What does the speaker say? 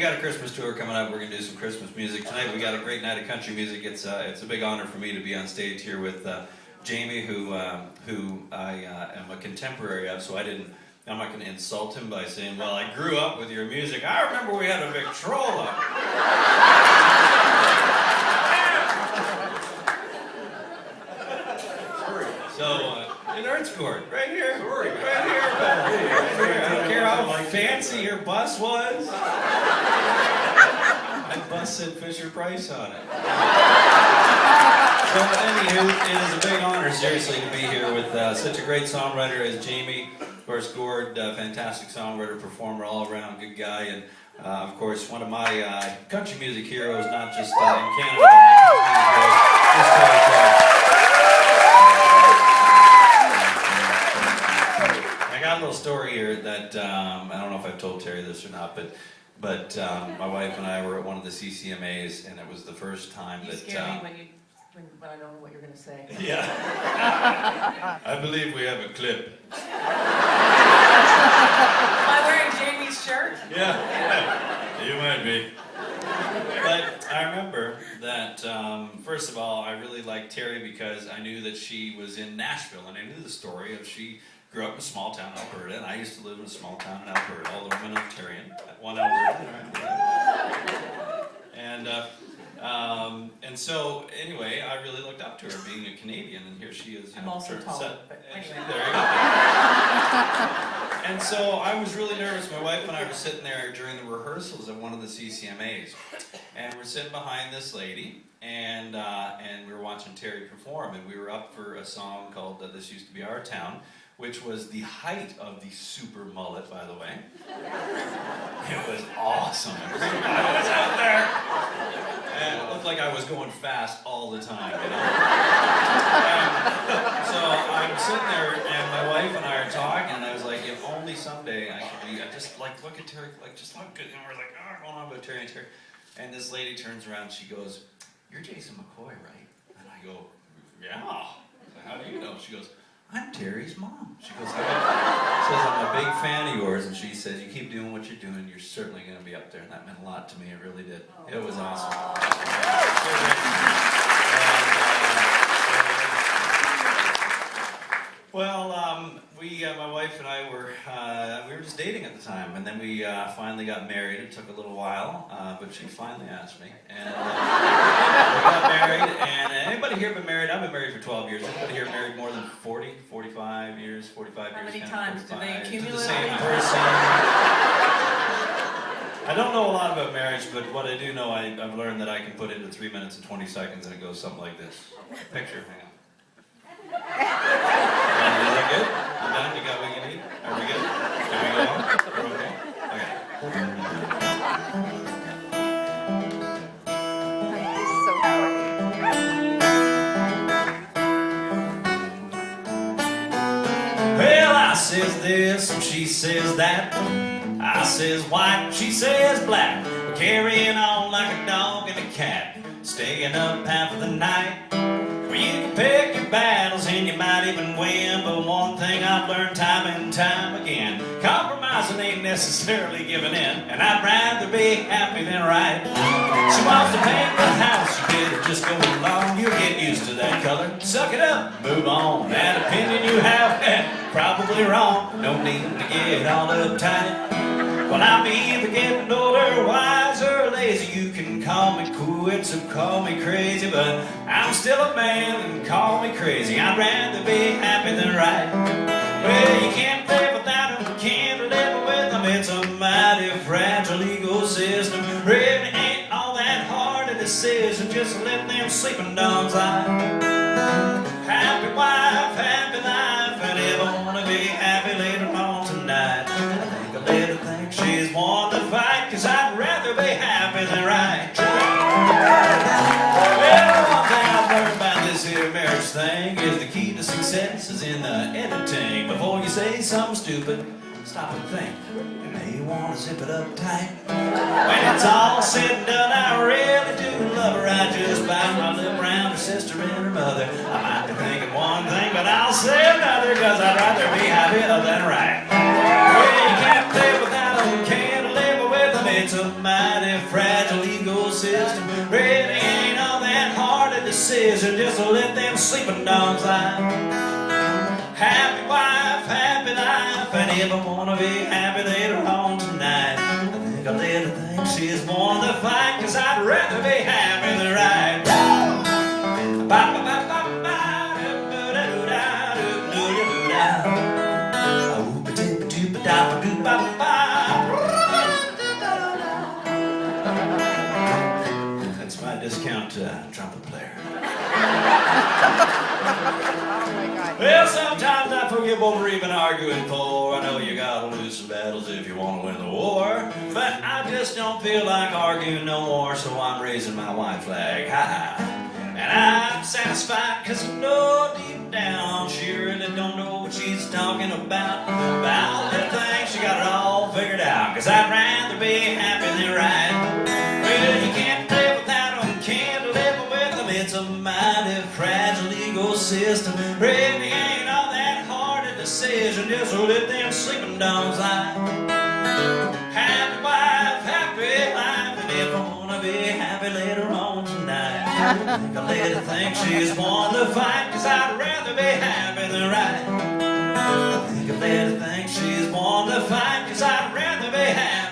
got a Christmas tour coming up. We're going to do some Christmas music. Tonight we got a great night of country music. It's a big honor for me to be on stage here with Jamie, who I am a contemporary of, so I'm not going to insult him by saying, well, I grew up with your music. I remember we had a Victrola. So, in Earthscourt, right here. Right here. I don't care how fancy your bus was. My bus said Fisher-Price on it. So, anywho, it is a big honor, seriously, to be here with such a great songwriter as Jamie. Of course, Gord, fantastic songwriter, performer, all around, good guy, and of course, one of my country music heroes, not just in Canada, but I got a little story here that I don't know if I've told Terry this or not, but my wife and I were at one of the CCMAs, and it was the first time you that. Scare me when I don't know what you're going to say. Yeah. I believe we have a clip. Am I wearing Jamie's shirt? Yeah. You might be. But I remember that, first of all, I really liked Terry because I knew that she was in Nashville, and I knew the story of she grew up in a small town in Alberta, and I used to live in a small town in Alberta, although I'm an Ontarian, one Alberta. And so, anyway, I really looked up to her being a Canadian, and here she is. I'm also tall, but anyway. There you go. And so I was really nervous. My wife and I were sitting there during the rehearsals at one of the CCMAs, and we're sitting behind this lady, and we were watching Terry perform, and we were up for a song called "This Used to Be Our Town," which was the height of the super mullet, by the way. It was awesome. I was out there. And it looked like I was going fast all the time, you know? So I'm sitting there, and my wife and I are talking, and I was like, if only someday I could be, I just like, look at Terry, like, just look good. And we're like, oh, going on about Terry and Terry. And this lady turns around, and she goes, you're Jason McCoy, right? And I go, yeah. So how do you know? She goes, I'm Terry's mom. She goes, I'm a big fan of yours, and she says, you keep doing what you're doing, you're certainly going to be up there, and that meant a lot to me, it really did. It was awesome. Well, my wife and I were just dating at the time, and then we finally got married. It took a little while, but she finally asked me, and we got married. And anybody here been married? I've been married for 12 years. Anybody here married more than 40, 45 years, 45 years? How many times do they accumulate? To the same person. I don't know a lot about marriage, but what I do know, I've learned that I can put into 3 minutes and 20 seconds, and it goes something like this. Picture, hang on. Is that good? You done? You got what you need? Are we good? Can we go on? We're okay? Okay. Well, I says this and she says that. I says white, she says black. We're carrying on like a dog and a cat, staying up half of the night. Well, you can pick your battles and you might even win, but one thing I've learned time and time again, compromising ain't necessarily giving in, and I'd rather be happy than right. She wants to paint the house, you better just go along, you'll get used to that color. Suck it up, move on, that opinion you have, probably wrong, no need to get all uptight. Well, I'm either getting older, wiser, lazy. You can call me quit, so call me crazy, but I'm still a man, and call me crazy. I'd rather be happy than right. Well, you can't live without them, can't live with them. It's a mighty fragile ecosystem. Really ain't all that hard a decision, just let them sleeping dogs lie. Happy wife, happy life, and if I wanna be happy later on tonight, she's won the fight, 'cause I'd rather be happy than right. Well, one thing I've learned about this here marriage thing is the key to success is in the editing. Before you say something stupid, stop and think. You may want to zip it up tight. When it's all said and done, I really do love her. I just bite my lip around her sister and her mother. I might be thinking one thing, but I'll say another, 'cause I'd rather be happy than right. Well, you can't live without them, can't live with them. It's a mighty fragile ego system. Really ain't all that hard a decision just to let them sleeping dogs lie. Happy wife, happy life, and if I wanna be happy later on tonight, I think I'll let her think she's won the fight, 'cause I'd rather be happy than right. That's my discount trumpet player. Well, sometimes I forgive over even arguing for. I know you gotta lose some battles if you wanna win the war, but I just don't feel like arguing no more, so I'm raising my white flag high. And I'm satisfied 'cause I know deep down she really don't know what she's talking about. About that thing, she got it all figured out, 'cause I'd rather be happy than right. Well, you can't live without them, can't live with them. It's a mighty fragile ego system. Really ain't all that hard a decision just to let them sleeping dogs lie. Happy wife, happy life, and if I wanna be happy later on tonight, I think I'll let her think she's won the fight, 'cause I'd rather be happy than right. I think I'll let her think she's won the fight, 'cause I'd rather be happy.